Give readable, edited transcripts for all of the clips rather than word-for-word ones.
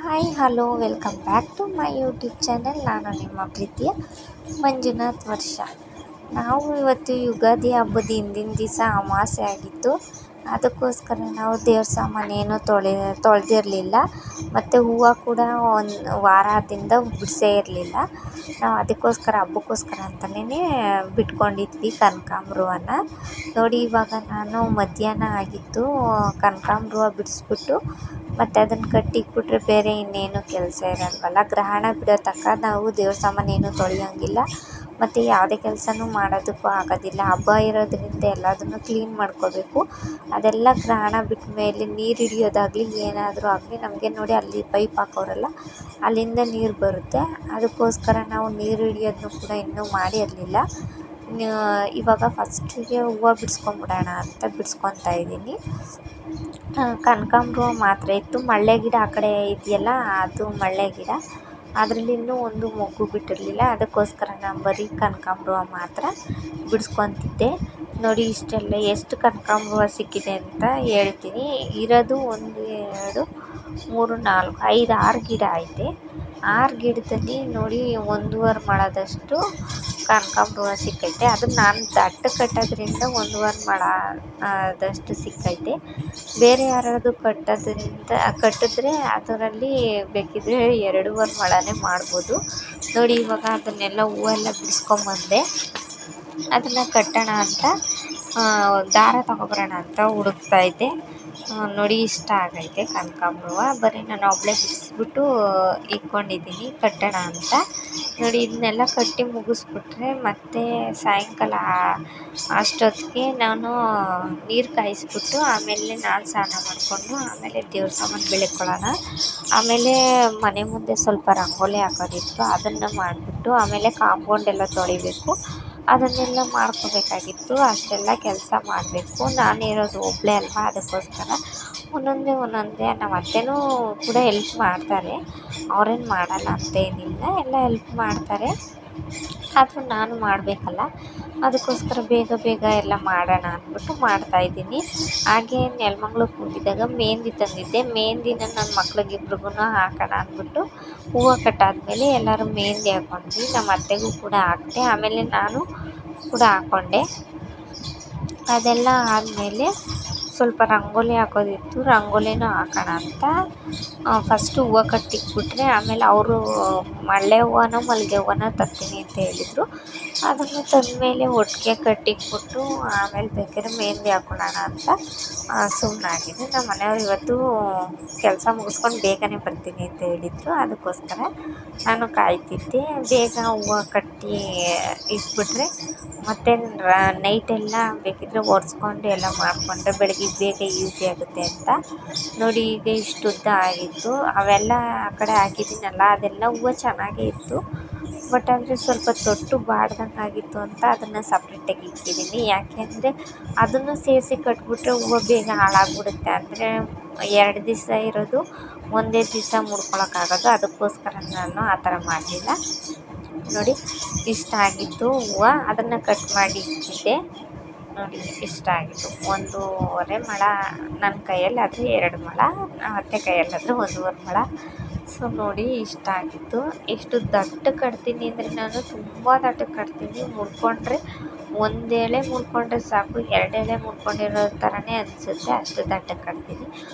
Hi hello welcome back to my YouTube channel. ನಾನು ನಿಮ್ಮ ಪ್ರೀತಿಯ ಮಂಜುನಾಥ್ ವರ್ಷ. ನಾವು ಇವತ್ತು ಯುಗಾದಿ ಹಬ್ಬದ ಹಿಂದಿನ ದಿವಸ ಅಮಾವಾಸ್ಯೆ ಆಗಿತ್ತು. ಅದಕ್ಕೋಸ್ಕರ ನಾವು ದೇವ್ರ ಸಾಮಾನೇನು ತೊಳೆದಿರಲಿಲ್ಲ ಮತ್ತು ಹೂವು ಕೂಡ ಒಂದು ವಾರದಿಂದ ಬಿಡಿಸೇ ಇರಲಿಲ್ಲ. ನಾವು ಅದಕ್ಕೋಸ್ಕರ ಹಬ್ಬಕ್ಕೋಸ್ಕರ ಅಂತಲೇ ಬಿಟ್ಕೊಂಡಿದ್ವಿ ಕನಕಾಂಬರ ಹೂವನ್ನ. ನೋಡಿ, ಇವಾಗ ನಾನು ಮಧ್ಯಾಹ್ನ ಆಗಿತ್ತು, ಕನಕಾಂಬರ ಹೂವು ಬಿಡಿಸ್ಬಿಟ್ಟು ಮತ್ತು ಅದನ್ನು ಕಟ್ಟಿಟ್ಬಿಟ್ರೆ ಬೇರೆ ಇನ್ನೇನು ಕೆಲಸ ಇರಲ್ವಲ್ಲ. ಗ್ರಹಣ ಬಿಡೋ ತನಕ ನಾವು ದೇವ್ರ ಸಾಮಾನೇನು ತೊಳೆಯೋಂಗಿಲ್ಲ ಮತ್ತು ಯಾವುದೇ ಕೆಲಸನೂ ಮಾಡೋದಕ್ಕೂ ಆಗೋದಿಲ್ಲ. ಹಬ್ಬ ಇರೋದ್ರಿಂದ ಎಲ್ಲದನ್ನು ಕ್ಲೀನ್ ಮಾಡ್ಕೋಬೇಕು. ಅದೆಲ್ಲ ಗ್ರಹಣ ಬಿಟ್ಟ ಮೇಲೆ ನೀರು ಹಿಡಿಯೋದಾಗಲಿ ಏನಾದರೂ ಆಗಲಿ ನಮಗೆ ನೋಡಿ, ಅಲ್ಲಿ ಪೈಪ್ ಹಾಕೋರಲ್ಲ, ಅಲ್ಲಿಂದ ನೀರು ಬರುತ್ತೆ. ಅದಕ್ಕೋಸ್ಕರ ನಾವು ನೀರು ಹಿಡಿಯೋದನ್ನು ಕೂಡ ಇನ್ನೂ ಮಾಡಿರಲಿಲ್ಲ. ಇವಾಗ ಫಸ್ಟಿಗೆ ಹೂವು ಬಿಡಿಸ್ಕೊಂಬಿಡೋಣ ಅಂತ ಬಿಡಿಸ್ಕೊತಾ ಇದ್ದೀನಿ. ಕನಕಾಂಬರ ಹೂವು ಮಾತ್ರ ಇತ್ತು. ಮಳ್ಳೆ ಗಿಡ ಆ ಕಡೆ ಇದೆಯಲ್ಲ, ಅದು ಮಳ್ಳೆ ಗಿಡ, ಅದರಲ್ಲಿ ಇನ್ನೂ ಒಂದು ಮೊಗ್ಗು ಬಿಟ್ಟಿರಲಿಲ್ಲ. ಅದಕ್ಕೋಸ್ಕರ ನಾನು ಬರೀ ಕನಕಾಂಬರ ಹೂವು ಮಾತ್ರ ಬಿಡಿಸ್ಕೊತಿದ್ದೆ. ನೋಡಿ, ಇಷ್ಟೆಲ್ಲ ಎಷ್ಟು ಕನಕಾಂಬರ ಹೂವು ಸಿಕ್ಕಿದೆ ಅಂತ ಹೇಳ್ತೀನಿ. ಇರೋದು 1 2 3 4 5 6 ಗಿಡ ಐತೆ. 6 ಗಿಡದಲ್ಲಿ ನೋಡಿ 1.5 ಮೊಳದಷ್ಟು ಕನಕಾಂಬರ ಹೂವು ಸಿಕ್ಕೈತೆ. ಅದನ್ನು ನಾನು ದಟ್ಟ ಕಟ್ಟೋದ್ರಿಂದ 1.5 ಮೊಳದಷ್ಟು ಸಿಕ್ಕೈತೆ. ಬೇರೆ ಯಾರಾದರೂ ಕಟ್ಟಿದ್ರೆ ಅದರಲ್ಲಿ ಬೇಕಿದ್ದರೆ 2.5 ಮೊಳನೇ ಮಾಡ್ಬೋದು. ನೋಡಿ, ಇವಾಗ ಅದನ್ನೆಲ್ಲ ಹೂವೆಲ್ಲ ಬಿಡಿಸ್ಕೊಂಬಂದೆ. ಅದನ್ನು ಕಟ್ಟೋಣ ಅಂತ ದಾರ ತಗೊಬರೋಣ ಅಂತ ಹುಡುಕ್ತಾಯಿದ್ದೆ. ನೋಡಿ, ಇಷ್ಟ ಆಗೈತೆ ಕನಕಾಂಬರ ಹೂವು. ಬರೀ ನಾನು ಒಬ್ಬಳೇ ಬಿಡಿಸ್ಬಿಟ್ಟು ಇಟ್ಕೊಂಡಿದ್ದೀನಿ ಕಟ್ಟೋಣ ಅಂತ. ನೋಡಿ, ಇದನ್ನೆಲ್ಲ ಕಟ್ಟಿ ಮುಗಿಸ್ಬಿಟ್ರೆ ಮತ್ತೆ ಸಾಯಂಕಾಲ ಅಷ್ಟೊತ್ತಿಗೆ ನಾನು ನೀರು ಕಾಯಿಸ್ಬಿಟ್ಟು ಆಮೇಲೆ ನಾನು ಸ್ನಾನ ಮಾಡಿಕೊಂಡು ಆಮೇಲೆ ದೇವ್ರ ಸಾಮಾನು ಬೆಳಗ್ಕೊಳ್ಳೋಣ. ಆಮೇಲೆ ಮನೆ ಮುಂದೆ ಸ್ವಲ್ಪ ರಂಗೋಲಿ ಹಾಕೋದಿತ್ತು, ಅದನ್ನು ಮಾಡಿಬಿಟ್ಟು ಆಮೇಲೆ ಕಾಂಪೌಂಡ್ ಎಲ್ಲ ತೊಳಿಬೇಕು. ಅದನ್ನೆಲ್ಲ ಮಾಡ್ಕೋಬೇಕಾಗಿತ್ತು. ಅಷ್ಟೆಲ್ಲ ಕೆಲಸ ಮಾಡಬೇಕು. ನಾನಿರೋದು ಒಬ್ಬಳೇ ಅಲ್ವಾ, ಅದಕ್ಕೋಸ್ಕರ ಒಂದೊಂದೇ ನಮ್ಮ ಅತ್ತೆನೂ ಕೂಡ ಹೆಲ್ಪ್ ಮಾಡ್ತಾರೆ. ಅವ್ರೇನು ಮಾಡಲ್ಲ ಅಂತೇನಿಲ್ಲ, ಎಲ್ಲ ಹೆಲ್ಪ್ ಮಾಡ್ತಾರೆ. ಆದರೂ ನಾನು ಮಾಡಬೇಕಲ್ಲ, ಅದಕ್ಕೋಸ್ಕರ ಬೇಗ ಎಲ್ಲ ಮಾಡೋಣ ಅಂದ್ಬಿಟ್ಟು ಮಾಡ್ತಾಯಿದ್ದೀನಿ. ಹಾಗೇ ನೆಲಮಂಗ್ಲಕ್ಕೆ ಹೋಗಿದ್ದಾಗ ಮೆಹಂದಿ ತಂದಿದ್ದೆ. ಮೆಹಂದಿನ ನನ್ನ ಮಕ್ಳಿಗಿಬ್ರಿಗೂ ಹಾಕೋಣ ಅಂದ್ಬಿಟ್ಟು ಹೂವು ಕಟ್ಟಾದಮೇಲೆ ಎಲ್ಲರೂ ಮೆಹಂದಿ ಹಾಕ್ಕೊಂಡ್ವಿ. ನಮ್ಮ ಅತ್ತೆಗೂ ಕೂಡ ಹಾಕಿದೆ, ಆಮೇಲೆ ನಾನು ಕೂಡ ಹಾಕ್ಕೊಂಡೆ. ಅದೆಲ್ಲ ಆದಮೇಲೆ ಸ್ವಲ್ಪ ರಂಗೋಲಿ ಹಾಕೋದಿತ್ತು, ರಂಗೋಲಿನೂ ಹಾಕೋಣ ಅಂತ ಫಸ್ಟು ಹೂವು ಕಟ್ಟಿಟ್ಬಿಟ್ರೆ ಆಮೇಲೆ ಅವರು ಮಲ್ಲೆ ಹೂವನೋ ಮಲ್ಲಿಗೆ ಹೂವನೋ ತರ್ತೀನಿ ಅಂತ ಹೇಳಿದರು. ಅದನ್ನು ತಂದಮೇಲೆ ಒಟ್ಟಿಗೆ ಕಟ್ಟಿಟ್ಬಿಟ್ಟು ಆಮೇಲೆ ಬೇಕಾದ್ರೆ ಮೆಹಂದಿ ಹಾಕ್ಕೊಳ್ಳೋಣ ಅಂತ ಸುಮ್ಮನಾಗಿದ್ದೆ. ನಮ್ಮ ಮನೆಯವ್ರು ಇವತ್ತು ಕೆಲಸ ಮುಗಿಸ್ಕೊಂಡು ಬೇಗನೆ ಬರ್ತೀನಿ ಅಂತ ಹೇಳಿದರು. ಅದಕ್ಕೋಸ್ಕರ ನಾನು ಕಾಯ್ತಿದ್ದೆ. ಬೇಗ ಹೂವು ಕಟ್ಟಿ ಇಟ್ಬಿಟ್ರೆ ಮತ್ತು ನೈಟೆಲ್ಲ ಬೇಕಿದ್ದರೆ ಒರೆಸ್ಕೊಂಡು ಎಲ್ಲ ಮಾಡಿಕೊಂಡ್ರೆ ಬೆಳಗ್ಗೆ ಬೇಗ ಈಸಿ ಆಗುತ್ತೆ ಅಂತ. ನೋಡಿ, ಈಗ ಇಷ್ಟು ಉದ್ದ ಆಗಿತ್ತು. ಅವೆಲ್ಲ ಆ ಕಡೆ ಹಾಕಿದ್ದೀನಲ್ಲ, ಅದೆಲ್ಲ ಹೂವು ಚೆನ್ನಾಗೇ ಇತ್ತು. ಬಟ್ ಅಂದರೆ ಸ್ವಲ್ಪ ತೊಟ್ಟು ಬಾಡ್ದಂಗೆ ಆಗಿತ್ತು ಅಂತ ಅದನ್ನು ಸಪ್ರೇಟಾಗಿ ಇಟ್ಟಿದ್ದೀನಿ. ಯಾಕೆ ಅಂದರೆ ಅದನ್ನು ಸೇರಿಸಿ ಕಟ್ಬಿಟ್ರೆ ಹೂವು ಬೇಗ ಹಾಳಾಗ್ಬಿಡುತ್ತೆ. ಅಂದರೆ 2 ದಿವಸ ಇರೋದು ಒಂದೇ ದಿವಸ ಮುಡ್ಕೊಳಕ್ಕಾಗೋದು. ಅದಕ್ಕೋಸ್ಕರ ನಾನು ಆ ಥರ ಮಾಡಲಿಲ್ಲ. ನೋಡಿ, ಇಷ್ಟ ಆಗಿತ್ತು ಹೂವು, ಅದನ್ನು ಕಟ್ ಮಾಡಿ ಇಟ್ಟಿದ್ದೆ. ನೋಡಿ, ಇಷ್ಟ ಆಗಿತ್ತು. 1.5 ಮೊಳ ನನ್ನ ಕೈಯಲ್ಲಿ ಆದರೆ 2 ಮೊಳ, ಅತ್ತೆ ಕೈಯಲ್ಲಾದರೆ 1.5 ಮೊಳ. ಸೊ ನೋಡಿ, ಇಷ್ಟ ಆಗಿತ್ತು. ಎಷ್ಟು ದಟ್ಟ ಕಟ್ತೀನಿ ಅಂದರೆ ನಾನು ತುಂಬ ದಟ್ಟಕ್ಕೆ ಕಟ್ತೀನಿ. ಮುಡ್ಕೊಂಡ್ರೆ 1 ಎಳೆ ಮುಡ್ಕೊಂಡ್ರೆ ಸಾಕು, 2 ಎಳೆ ಮುಡ್ಕೊಂಡಿರೋ ಥರನೇ ಅನಿಸುತ್ತೆ, ಅಷ್ಟು ದಟ್ಟಕ್ಕೆ ಕಟ್ತೀನಿ.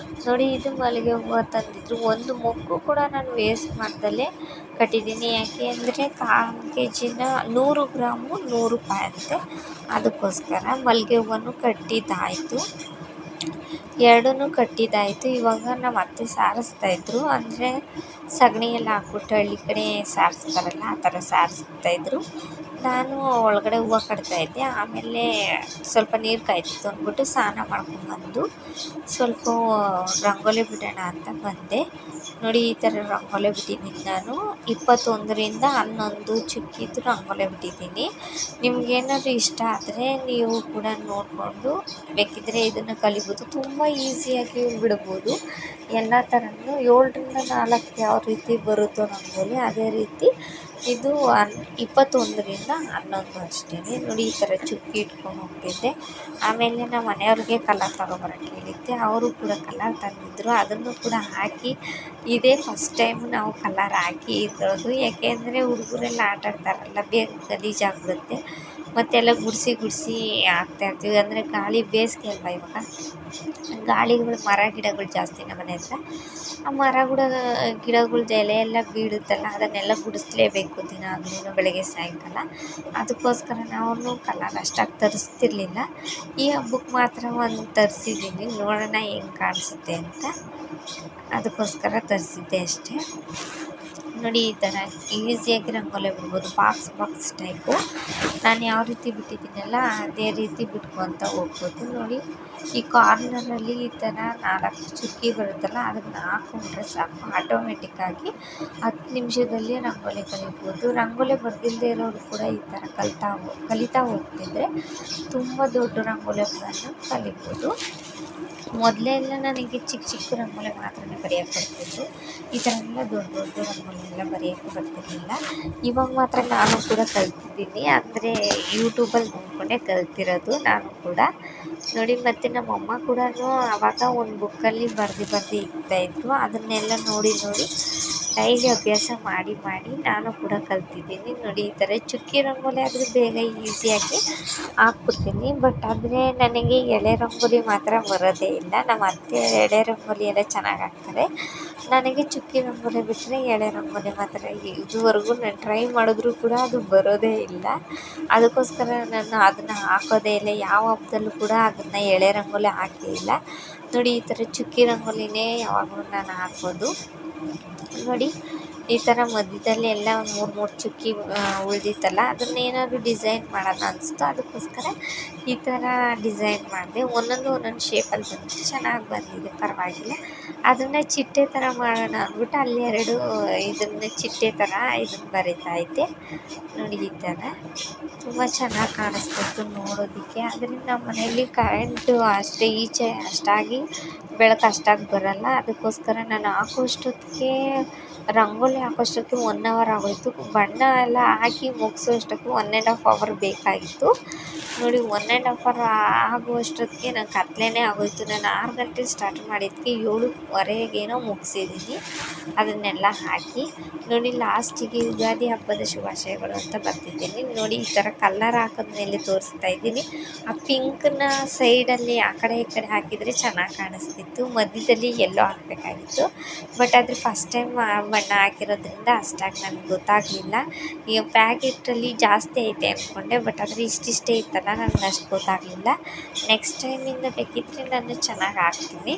ನೋಡಿ, ಇದು ಮಲ್ಲಿಗೆ ಹೂವು ತಂದಿದ್ರು. ಒಂದು ಮೊಗ್ಗು ಕೂಡ ನಾನು ವೇಸ್ಟ್ ಮಾಡ್ದಲೇ ಕಟ್ಟಿದ್ದೀನಿ. ಯಾಕೆ ಅಂದರೆ 1 kg 100 ಗ್ರಾಮು 100 ರೂಪಾಯಿ ಅಂತೆ. ಅದಕ್ಕೋಸ್ಕರ ಮಲ್ಲಿಗೆ ಹೂವನ್ನು ಕಟ್ಟಿದ್ದಾಯಿತು, 2 ಕಟ್ಟಿದ್ದಾಯಿತು. ಇವಾಗ ನಮ್ಮ ಅತ್ತೆ ಸಾರಿಸ್ತಾಯಿದ್ರು, ಅಂದರೆ ಸಗಣಿ ಎಲ್ಲ ಹಾಕ್ಬಿಟ್ಟು ಹಳ್ಳಿ ಕಡೆ ಸಾರಿಸ್ತಾರಲ್ಲ, ಆ ಥರ ಸಾರಿಸ್ತಾಯಿದ್ರು. ನಾನು ಒಳಗಡೆ ಹೂವು ಕಟ್ತಾಯಿದ್ದೆ. ಆಮೇಲೆ ಸ್ವಲ್ಪ ನೀರು ಕಾಯ್ತಿತ್ತು ಅಂದ್ಬಿಟ್ಟು ಸ್ನಾನ ಮಾಡ್ಕೊಂಡ್ಬಂದು ಸ್ವಲ್ಪ ರಂಗೋಲಿ ಬಿಡೋಣ ಅಂತ ಬಂದೆ. ನೋಡಿ, ಈ ಥರ ರಂಗೋಲಿ ಬಿಟ್ಟಿದ್ದೀನಿ ನಾನು. 21ರಿಂದ 11 ಚುಕ್ಕಿದ್ದು ರಂಗೋಲಿ ಬಿಟ್ಟಿದ್ದೀನಿ. ನಿಮಗೇನಾದರೂ ಇಷ್ಟ ಆದರೆ ನೀವು ಕೂಡ ನೋಡಿಕೊಂಡು ಬೇಕಿದ್ದರೆ ಇದನ್ನು ಕಲಿಬೋದು. ತುಂಬ ಈಸಿಯಾಗಿ ಬಿಡ್ಬೋದು ಎಲ್ಲ ಥರನೂ. 7ರಿಂದ 4 ಯಾವ ರೀತಿ ಬರುತ್ತೋ ರಂಗೋಲಿ, ಅದೇ ರೀತಿ ಇದು 21ರಿಂದ 11 ಅಷ್ಟೇ. ನೋಡಿ ಈ ಥರ ಚುಕ್ಕಿ ಇಟ್ಕೊಂಡು ಹೋಗ್ತಿದ್ದೆ. ಆಮೇಲೆ ನಮ್ಮ ಮನೆಯವ್ರಿಗೆ ಕಲರ್ ತಗೊಬರೋಕ್ಕೆ ಹೇಳಿದ್ದೆ, ಅವರು ಕೂಡ ಕಲರ್ ತಂದಿದ್ದರು. ಅದನ್ನು ಕೂಡ ಹಾಕಿ ಇದೇ ಫಸ್ಟ್ ಟೈಮ್ ನಾವು ಕಲರ್ ಹಾಕಿ ಇರೋದು. ಯಾಕೆಂದರೆ ಹುಡುಗರೆಲ್ಲ ಆಟ ಆಡ್ತಾರಲ್ಲ, ಬೇಗ ಗಲೀಜಾಗ್ಬಿಡುತ್ತೆ. ಮತ್ತೆಲ್ಲ ಗುಡಿಸಿ ಹಾಕ್ತಾಯಿರ್ತೀವಿ. ಅಂದರೆ ಬೇಸಿಗೆ ಅಲ್ವಾ ಇವಾಗ, ಗಾಳಿಗಳು ಮರ ಗಿಡಗಳು ಜಾಸ್ತಿ ನಮ್ಮ ಮನೆ ಹತ್ರ. ಆ ಗಿಡಗಳ್ದು ಎಲೆ ಎಲ್ಲ ಬೀಳುತ್ತಲ್ಲ, ಅದನ್ನೆಲ್ಲ ಗುಡಿಸ್ಲೇಬೇಕು ದಿನಾಗ್ಲೂ ಬೆಳಗ್ಗೆ ಸಾಯಂಕಾಲ. ಅದಕ್ಕೋಸ್ಕರ ನಾವು ಕಲರ್ ಅಷ್ಟಾಗಿ ತರಿಸ್ತಿರ್ಲಿಲ್ಲ. ಈ ಹಬ್ಬಕ್ಕೆ ಮಾತ್ರ ಒಂದು ತರಿಸಿದ್ದೀನಿ, ನೋಡೋಣ ಹೆಂಗೆ ಕಾಣಿಸುತ್ತೆ ಅಂತ. ಅದಕ್ಕೋಸ್ಕರ ತರಿಸಿದ್ದೆ ಅಷ್ಟೇ. ನೋಡಿ ಈ ಥರ ಈಸಿಯಾಗಿ ರಂಗೋಲಿ ಬಿಡ್ಬೋದು, ಬಾಕ್ಸ್ ಟೈಪು. ನಾನು ಯಾವ ರೀತಿ ಬಿಟ್ಟಿದ್ದೀನಲ್ಲ ಅದೇ ರೀತಿ ಬಿಟ್ಕೊತ ಹೋಗ್ಬೋದು. ನೋಡಿ ಈ ಕಾರ್ನರಲ್ಲಿ ಈ ಥರ 4 ಚುಕ್ಕಿ ಬರುತ್ತಲ್ಲ, ಅದನ್ನು ಹಾಕ್ಕೊಂಡ್ರೆ ಸಾಕು, ಆಟೋಮೆಟಿಕ್ಕಾಗಿ 10 ನಿಮಿಷದಲ್ಲಿ ರಂಗೋಲಿ ಕಲಿಬೋದು. ರಂಗೋಲಿ ಬರ್ದಿಲ್ಲದೆ ಇರೋರು ಕೂಡ ಈ ಥರ ಕಲಿತಾ ಹೋಗ್ತಿದ್ರೆ ತುಂಬ ದೊಡ್ಡ ರಂಗೋಲಿಗಳನ್ನು ಕಲಿಬೋದು. ಮೊದಲೆಲ್ಲ ನನಗೆ ಚಿಕ್ಕ ರಂಗೋಲಿ ಮಾತ್ರ ಬರೆಯೋಕ್ಕೆ ಬರ್ತಿತ್ತು. ಈ ಥರ ಎಲ್ಲ ದೊಡ್ಡ ರಂಗೋಲಿ ಎಲ್ಲ ಬರೆಯೋಕ್ಕೆ ಬರ್ತಿರಲಿಲ್ಲ. ಇವಾಗ ಮಾತ್ರ ನಾನು ಕೂಡ ಕಲ್ತಿದ್ದೀನಿ. ಅಂದರೆ ಯೂಟ್ಯೂಬಲ್ಲಿ ನೋಡಿಕೊಂಡೇ ಕಲ್ತಿರೋದು ನಾನು ಕೂಡ. ನೋಡಿ ಮತ್ತು ನಮ್ಮಮ್ಮ ಕೂಡ ಆವಾಗ ಒಂದು ಬುಕ್ಕಲ್ಲಿ ಬರೆದು ಇಡ್ತಾಯಿದ್ರು. ಅದನ್ನೆಲ್ಲ ನೋಡಿ ಡೈಲಿ ಅಭ್ಯಾಸ ಮಾಡಿ ನಾನು ಕೂಡ ಕಲ್ತಿದ್ದೀನಿ. ನೋಡಿ ಈ ಥರ ಚುಕ್ಕಿ ರಂಗೋಲಿ ಆದರೆ ಬೇಗ ಈಸಿಯಾಗಿ ಹಾಕ್ಬಿಡ್ತೀನಿ. ಬಟ್ ಆದರೆ ನನಗೆ ಎಳೆ ರಂಗೋಲಿ ಮಾತ್ರ ಬರೋದೇ ಇಲ್ಲ. ನಮ್ಮ ಅತ್ತೆ ಎಳೆ ರಂಗೋಲಿ ಎಲ್ಲ ಚೆನ್ನಾಗಿ ಹಾಕ್ತಾರೆ. ನನಗೆ ಚುಕ್ಕಿ ರಂಗೋಲಿ ಬಿಟ್ಟರೆ ಎಳೆ ರಂಗೋಲಿ ಮಾತ್ರ ಇದುವರೆಗೂ ನಾನು ಟ್ರೈ ಮಾಡಿದ್ರೂ ಕೂಡ ಅದು ಬರೋದೇ ಇಲ್ಲ. ಅದಕ್ಕೋಸ್ಕರ ನಾನು ಅದನ್ನು ಹಾಕೋದೇ ಇಲ್ಲ. ಯಾವ ಹಬ್ಬದಲ್ಲೂ ಕೂಡ ಅದನ್ನು ಎಳೆ ರಂಗೋಲಿ ಹಾಕೇ ಇಲ್ಲ. ನೋಡಿ ಈ ಥರ ಚುಕ್ಕಿ ರಂಗೋಲಿನೇ ಯಾವಾಗಲೂ ನಾನು ಹಾಕೋದು. ನೋಡಿ ಈ ಥರ ಮಧ್ಯದಲ್ಲಿ ಎಲ್ಲ 3 ಚುಕ್ಕಿ ಉಳಿದಿತ್ತಲ್ಲ, ಅದನ್ನೇನಾದ್ರು ಡಿಸೈನ್ ಮಾಡೋಣ ಅನಿಸ್ತು. ಅದಕ್ಕೋಸ್ಕರ ಈ ಥರ ಡಿಸೈನ್ ಮಾಡಿದೆ. ಒಂದೊಂದು ಶೇಪಲ್ಲಿ ಬಂದಿದೆ, ಚೆನ್ನಾಗಿ ಬಂದಿದೆ, ಪರವಾಗಿಲ್ಲ. ಅದನ್ನು ಚಿಟ್ಟೆ ಥರ ಮಾಡೋಣ ಅಂದ್ಬಿಟ್ಟು ಅಲ್ಲಿ 2 ಇದನ್ನು ಚಿಟ್ಟೆ ಥರ ಇದನ್ನು ಬರಿತಾ ಇದ್ದೆ. ನೋಡಿ ಈ ಥರ ತುಂಬ ಚೆನ್ನಾಗಿ ಕಾಣಿಸ್ತಿತ್ತು ನೋಡೋದಕ್ಕೆ. ಆದರೆ ನಮ್ಮ ಮನೆಯಲ್ಲಿ ಕರೆಂಟು ಈಚೆ ಅಷ್ಟಾಗಿ ಬೆಳಕು ಅಷ್ಟಾಗಿ ಬರೋಲ್ಲ. ಅದಕ್ಕೋಸ್ಕರ ನಾನು ರಂಗೋಲಿ ಹಾಕೋಷ್ಟೊತ್ತಿಗೆ 1 ಅವರ್ ಆಗೋಯಿತು. ಬಣ್ಣ ಎಲ್ಲ ಹಾಕಿ ಮುಗಿಸೋಷ್ಟೊತ್ತಿಗೆ 1.5 ಅವರ್ ಬೇಕಾಗಿತ್ತು. ನೋಡಿ 1.5 ಅವರ್ ಆಗುವಷ್ಟೊತ್ತಿಗೆ ನಂಗೆ ಕತ್ಲೇ ಆಗೋಯಿತು. ನಾನು 6 ಗಂಟೆಗೆ ಸ್ಟಾರ್ಟ್ ಮಾಡಿದ್ದಕ್ಕೆ 7:15 ಮುಗಿಸಿದ್ದೀನಿ ಅದನ್ನೆಲ್ಲ ಹಾಕಿ. ನೋಡಿ ಲಾಸ್ಟಿಗೆ ಯುಗಾದಿ ಹಬ್ಬದ ಶುಭಾಶಯಗಳು ಅಂತ ಬರ್ತಿದ್ದೀನಿ. ನೋಡಿ ಈ ಥರ ಕಲ್ಲರ್ ಹಾಕಿದ್ಮೇಲೆ ತೋರಿಸ್ತಾ ಇದ್ದೀನಿ. ಆ ಪಿಂಕ್ನ ಸೈಡಲ್ಲಿ ಆ ಕಡೆ ಈ ಕಡೆ ಹಾಕಿದರೆ ಚೆನ್ನಾಗಿ ಕಾಣಿಸ್ತಿತ್ತು. ಮಧ್ಯದಲ್ಲಿ ಎಲ್ಲೋ ಹಾಕಬೇಕಾಗಿತ್ತು. ಬಟ್ ಆದರೆ ಫಸ್ಟ್ ಟೈಮ್ ಬಣ್ಣ ಹಾಕಿರೋದ್ರಿಂದ ಅಷ್ಟಾಗಿ ನನಗೆ ಗೊತ್ತಾಗಲಿಲ್ಲ. ಈ ಪ್ಯಾಕೆಟಲ್ಲಿ ಜಾಸ್ತಿ ಐತೆ ಅಂದ್ಕೊಂಡೆ, ಬಟ್ ಆದರೆ ಇಷ್ಟಿಷ್ಟೇ ಇತ್ತಲ್ಲ, ನನಗೆ ಅಷ್ಟು ಗೊತ್ತಾಗಲಿಲ್ಲ. ನೆಕ್ಸ್ಟ್ ಟೈಮಿಂದ ಬೇಕಿದ್ದರೆ ನಾನು ಚೆನ್ನಾಗಿ ಹಾಕ್ತೀನಿ.